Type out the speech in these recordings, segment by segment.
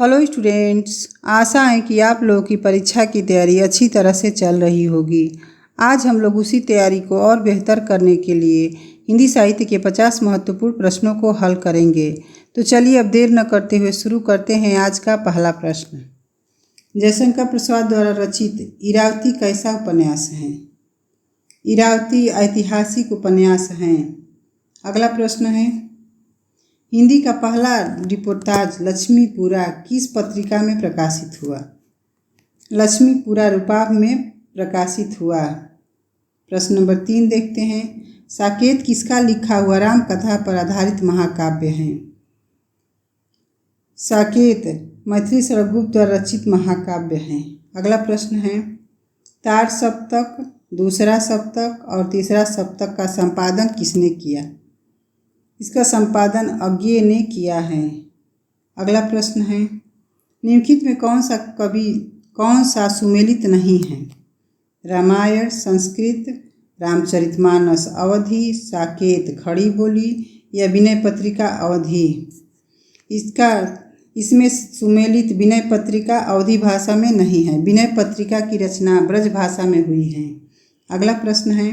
Hello students, आशा है कि आप लोगों की परीक्षा की तैयारी अच्छी तरह से चल रही होगी। आज हम लोग उसी तैयारी को और बेहतर करने के लिए हिंदी साहित्य के 50 महत्वपूर्ण प्रश्नों को हल करेंगे। तो चलिए अब देर न करते हुए शुरू करते हैं आज का पहला प्रश्न। जयशंकर प्रसाद द्वारा रचित इरावती कैसा उपन्यास है? इरावती ऐतिहासिक उपन्यास है। अगला प्रश्न है, हिंदी का पहला रिपोर्टाज लक्ष्मीपुरा किस पत्रिका में प्रकाशित हुआ? लक्ष्मीपुरा रूपाभ में प्रकाशित हुआ। प्रश्न नंबर 3 देखते हैं, साकेत किसका लिखा हुआ राम कथा पर आधारित महाकाव्य है? साकेत मैथिली शरद गुप्त द्वारा रचित महाकाव्य है। अगला प्रश्न है, तार सप्तक, दूसरा सप्तक और तीसरा सप्तक का संपादन किसने किया? इसका संपादन अज्ञेय ने किया है। अगला प्रश्न है, निम्नलिखित में कौन सा सुमेलित नहीं है? रामायण संस्कृत, रामचरितमानस अवधि, साकेत खड़ी बोली या विनय पत्रिका अवधि? इसमें सुमेलित विनय पत्रिका अवधि भाषा में नहीं है। विनय पत्रिका की रचना ब्रज भाषा में हुई है। अगला प्रश्न है,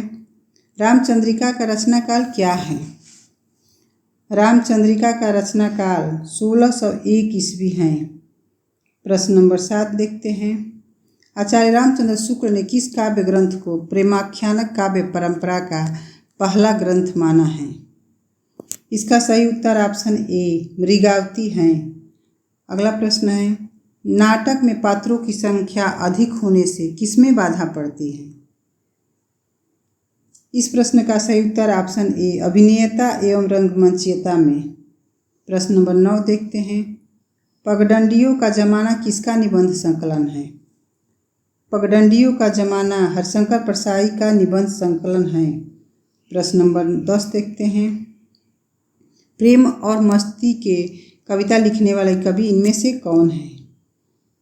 रामचंद्रिका का रचनाकाल क्या है? रामचंद्रिका का रचनाकाल 1601 ईस्वी है। प्रश्न नंबर 7 देखते हैं, आचार्य रामचंद्र शुक्ल ने किस काव्य ग्रंथ को प्रेमाख्यानक काव्य परंपरा का पहला ग्रंथ माना है? इसका सही उत्तर ऑप्शन ए मृगावती है। अगला प्रश्न है, नाटक में पात्रों की संख्या अधिक होने से किसमें बाधा पड़ती है? इस प्रश्न का सही उत्तर ऑप्शन ए अभिनेता एवं रंगमंचयता में। प्रश्न नंबर 9 देखते हैं, पगडंडियों का जमाना किसका निबंध संकलन है? पगडंडियों का जमाना हरिशंकर परसाई का निबंध संकलन है। प्रश्न नंबर 10 देखते हैं, प्रेम और मस्ती के कविता लिखने वाले कवि इनमें से कौन है?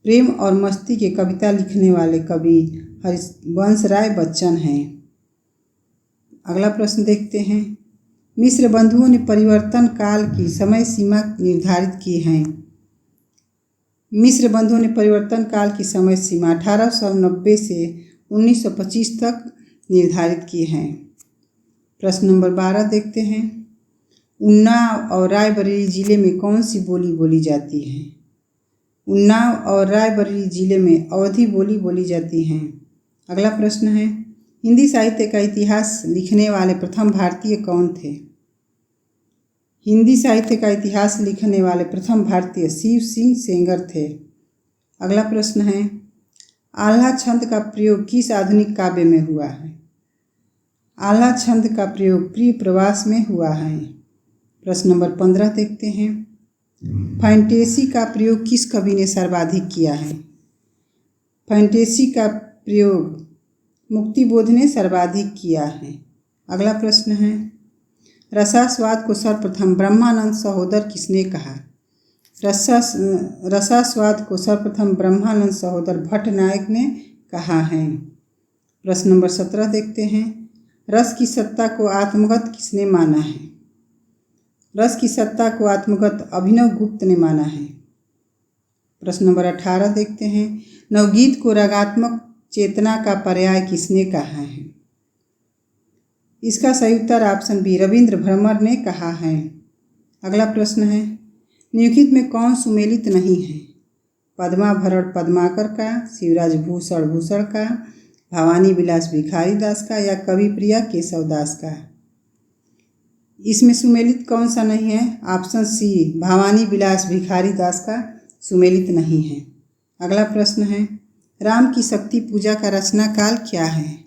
प्रेम और मस्ती के कविता लिखने वाले कवि हरिवंश राय बच्चन हैं। अगला प्रश्न देखते हैं, मिश्र बंधुओं ने परिवर्तन काल की समय सीमा निर्धारित की है। मिश्र बंधुओं ने परिवर्तन काल की समय सीमा 1890 से 1925 तक निर्धारित की है। प्रश्न नंबर 12 देखते हैं, उन्नाव और रायबरेली जिले में कौन सी बोली बोली जाती है? उन्नाव और रायबरेली जिले में अवधी बोली बोली जाती है। अगला प्रश्न है, हिंदी साहित्य का इतिहास लिखने वाले प्रथम भारतीय कौन थे? हिंदी साहित्य का इतिहास लिखने वाले प्रथम भारतीय शिव सिंह सेंगर थे। अगला प्रश्न है, आल्हा छंद का प्रयोग किस आधुनिक काव्य में हुआ है? आल्हा छंद का प्रयोग प्रिय प्रवास में हुआ है। प्रश्न नंबर 15 देखते हैं, फैंटेसी का प्रयोग किस कवि ने सर्वाधिक किया है? फैंटेसी का प्रयोग मुक्तिबोध ने सर्वाधिक किया है। अगला प्रश्न है, रसास्वाद को सर्वप्रथम ब्रह्मानंद सहोदर किसने कहा? रसास्वाद को सर्वप्रथम ब्रह्मानंद सहोदर भट्टनायक ने कहा है। प्रश्न नंबर 17 देखते हैं, रस की सत्ता को आत्मगत किसने माना है? रस की सत्ता को आत्मगत अभिनव गुप्त ने माना है। प्रश्न नंबर 18 देखते हैं, नवगीत को रागात्मक चेतना का पर्याय किसने कहा है? इसका सही उत्तर ऑप्शन बी रविंद्र भ्रमर ने कहा है। अगला प्रश्न है, निम्नलिखित में कौन सुमेलित नहीं है? पद्माभरण पद्माकर का, शिवराज भूषण भूषण का, भवानी विलास भिखारी दास का या कविप्रिया केशव दास का? इसमें सुमेलित कौन सा नहीं है? ऑप्शन सी भवानी विलास भिखारी दास का सुमेलित नहीं है। अगला प्रश्न है, राम की शक्ति पूजा का रचना काल क्या है?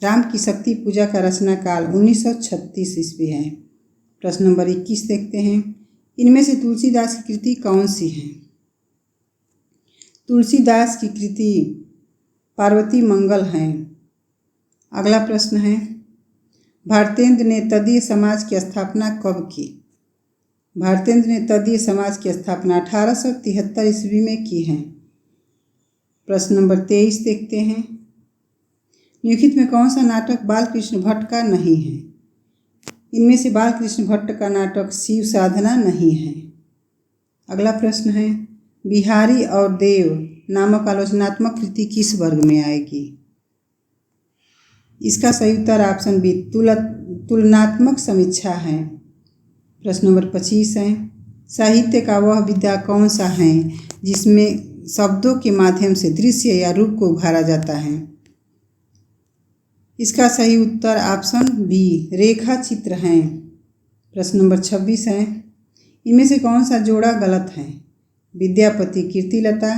राम की शक्ति पूजा का रचना काल 1936 ईस्वी है। प्रश्न नंबर 21 देखते हैं, इनमें से तुलसीदास की कृति कौन सी है? तुलसीदास की कृति पार्वती मंगल है। अगला प्रश्न है, भारतेंद्र ने तदीय समाज की स्थापना कब की? भारतेंद्र ने तदीय समाज की स्थापना 1873 ईस्वी में की है। प्रश्न नंबर 23 देखते हैं, निम्नलिखित में कौन सा नाटक बालकृष्ण भट्ट का नहीं है? इनमें से बालकृष्ण भट्ट का नाटक शिव साधना नहीं है। अगला प्रश्न है, बिहारी और देव नामक आलोचनात्मक कृति किस वर्ग में आएगी? इसका सही उत्तर ऑप्शन बी तुलनात्मक समीक्षा है। प्रश्न नंबर 25 है, साहित्य का वह विधा कौन सा है जिसमें शब्दों के माध्यम से दृश्य या रूप को उभारा जाता है? इसका सही उत्तर ऑप्शन बी रेखा चित्र है। प्रश्न नंबर 26 है, इनमें से कौन सा जोड़ा गलत है? विद्यापति कीर्तिलता,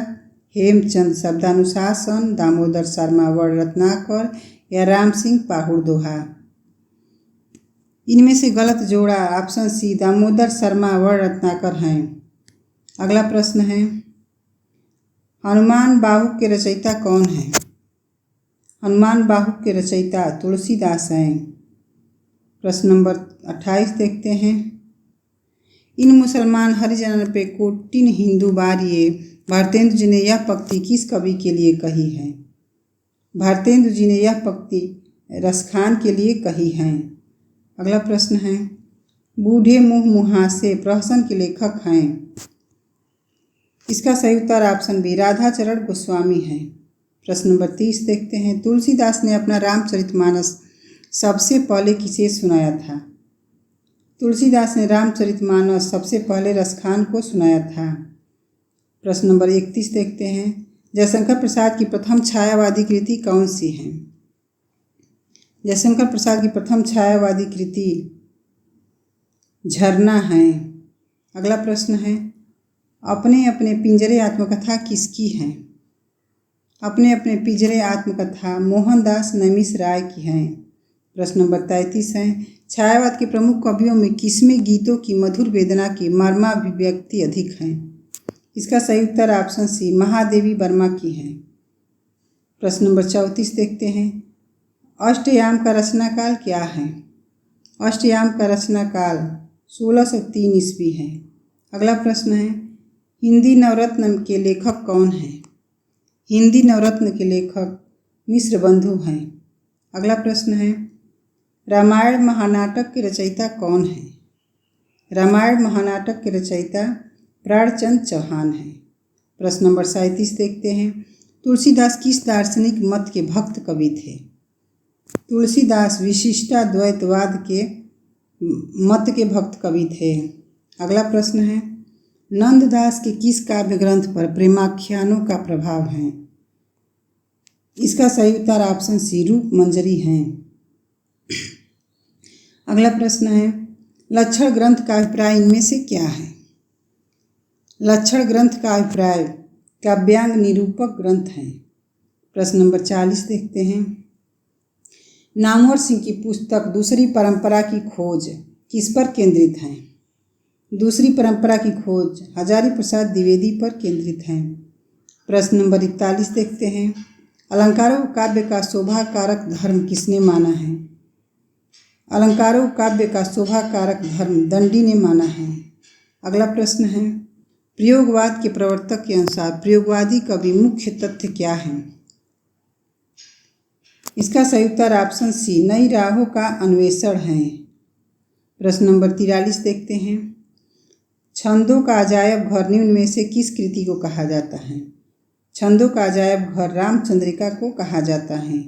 हेमचंद शब्दानुशासन, दामोदर शर्मा वर्ण रत्नाकर या राम सिंह पाहुड़ दोहा? इनमें से गलत जोड़ा ऑप्शन सी दामोदर शर्मा वर्ण रत्नाकर हैं। अगला प्रश्न है, हनुमान बाहुक के रचयिता कौन है? हनुमान बाहुक के रचयिता तुलसीदास हैं। प्रश्न नंबर 28 देखते हैं, इन मुसलमान हरिजन पे कोटिन हिंदू बारिये भारतेंदु जी ने यह पंक्ति किस कवि के लिए कही है? भारतेंदु जी ने यह पंक्ति रसखान के लिए कही है। अगला प्रश्न है, बूढ़े मुँह मुहासे प्रहसन के लेखक हैं? इसका सही उत्तर ऑप्शन बी राधाचरण गोस्वामी है। प्रश्न नंबर 30 देखते हैं, तुलसीदास ने अपना रामचरितमानस सबसे पहले किसे सुनाया था? तुलसीदास ने रामचरितमानस सबसे पहले रसखान को सुनाया था। प्रश्न नंबर 31 देखते हैं, जयशंकर प्रसाद की प्रथम छायावादी कृति कौन सी है? जयशंकर प्रसाद की प्रथम छायावादी कृति झरना है। अगला प्रश्न है, अपने अपने पिंजरे आत्मकथा किसकी है? अपने अपने पिंजरे आत्मकथा मोहनदास नैमिषारण्य की है। प्रश्न नंबर 33 है, छायावाद के प्रमुख कवियों में किसमें गीतों की मधुर वेदना की मर्माभिव्यक्ति अधिक है? इसका सही उत्तर ऑप्शन सी महादेवी वर्मा की है। प्रश्न नंबर 34 देखते हैं, अष्टयाम का रचनाकाल क्या है? अष्टयाम का रचनाकाल 1603 ईस्वी है। अगला प्रश्न है, हिंदी नवरत्न के लेखक कौन हैं? हिंदी नवरत्न के लेखक मिश्र बंधु हैं। अगला प्रश्न है, रामायण महानाटक के रचयिता कौन है? रामायण महानाटक के रचयिता प्राणचंद चौहान हैं। प्रश्न नंबर 37 देखते हैं, तुलसीदास किस दार्शनिक मत के भक्त कवि थे? तुलसीदास विशिष्टाद्वैतवाद के मत के भक्त कवि थे। अगला प्रश्न है, नंददास के किस काव्य ग्रंथ पर प्रेमाख्यानों का प्रभाव है? इसका सही उत्तर ऑप्शन सी रूप मंजरी है। अगला प्रश्न है, लक्षण ग्रंथ का अभिप्राय इनमें से क्या है? लक्षण ग्रंथ का अभिप्राय काव्यांग निरूपक ग्रंथ है। प्रश्न नंबर 40 देखते हैं, नामवर सिंह की पुस्तक दूसरी परंपरा की खोज किस पर केंद्रित है? दूसरी परंपरा की खोज हजारी प्रसाद द्विवेदी पर केंद्रित है। प्रश्न नंबर 41 देखते हैं, अलंकारों काव्य का शोभा कारक धर्म किसने माना है? अलंकारों काव्य का शोभा कारक धर्म दंडी ने माना है। अगला प्रश्न है, प्रयोगवाद के प्रवर्तक के अनुसार प्रयोगवादी कवि मुख्य तथ्य क्या है? इसका सही उत्तर ऑप्शन सी नई राहों का अन्वेषण है। प्रश्न नंबर 43 देखते हैं, छंदों का अजायब घर निम्न में से किस कृति को कहा जाता है? छंदों का अजायब घर रामचंद्रिका को कहा जाता है।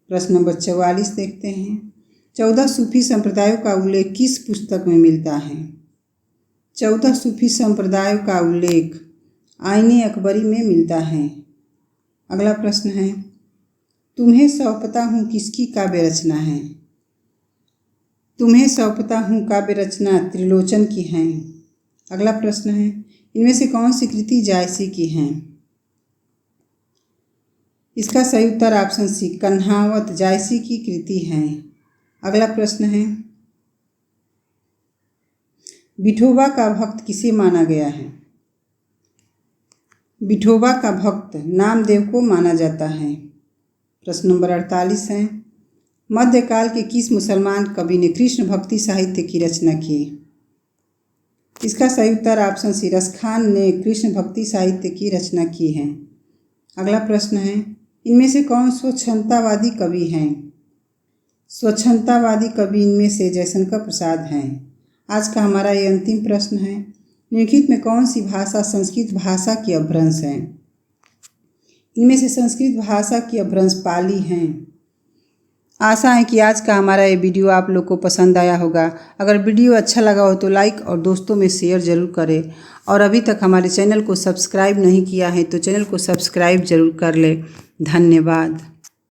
प्रश्न नंबर 44 देखते हैं, 14 सूफी संप्रदायों का उल्लेख किस पुस्तक में मिलता है? 14 सूफी संप्रदायों का उल्लेख आईने अकबरी में मिलता है। अगला प्रश्न है, तुम्हें सौंपता हूँ किसकी काव्य रचना है? तुम्हें सौंपता हूँ काव्य रचना त्रिलोचन की है। अगला प्रश्न है, इनमें से कौन सी कृति जायसी की है? इसका सही उत्तर ऑप्शन सी कन्हावत जायसी की कृति है। अगला प्रश्न है, विठोबा का भक्त किसे माना गया है? विठोबा का भक्त नामदेव को माना जाता है। प्रश्न नंबर 48 है, मध्यकाल के किस मुसलमान कवि ने कृष्ण भक्ति साहित्य की रचना की? इसका सही उत्तर ऑप्शन सी रसखान ने कृष्ण भक्ति साहित्य की रचना की है। अगला प्रश्न है, इनमें से कौन स्वच्छंदतावादी कवि हैं? स्वच्छंदतावादी कवि इनमें से जयशंकर प्रसाद हैं। आज का हमारा ये अंतिम प्रश्न है, निम्नलिखित में कौन सी भाषा संस्कृत भाषा की अपभ्रंश है? इनमें से संस्कृत भाषा की अपभ्रंश पाली हैं। आशा है कि आज का हमारा ये वीडियो आप लोग को पसंद आया होगा। अगर वीडियो अच्छा लगा हो तो लाइक और दोस्तों में शेयर ज़रूर करें और अभी तक हमारे चैनल को सब्सक्राइब नहीं किया है तो चैनल को सब्सक्राइब ज़रूर कर लें। धन्यवाद।